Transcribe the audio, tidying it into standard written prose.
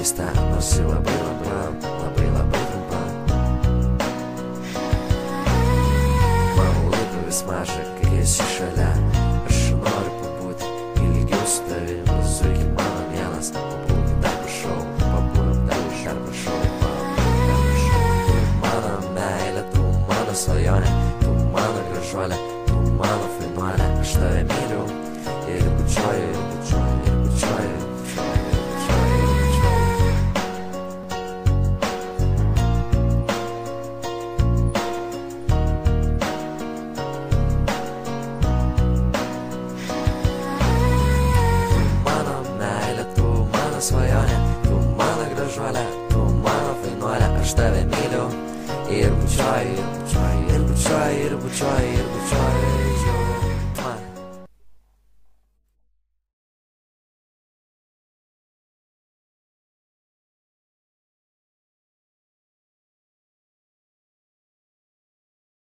keista, nors ji labai trumpa. Mano laiko vis maža, kai esi šalia. Aš noriu pabūti ilgiau su tavimi. Zuiki mano mielas, pabūk dar prašau. Tu mano meilė, tu mano svajonė, tu mano gražuolė, tu mano fainuolė. Aš tave myliu ir bučiuoju. Svajonė, tu mano gražuolė, tu mano fainuolė. Aš tave myliu ir bučiuoju.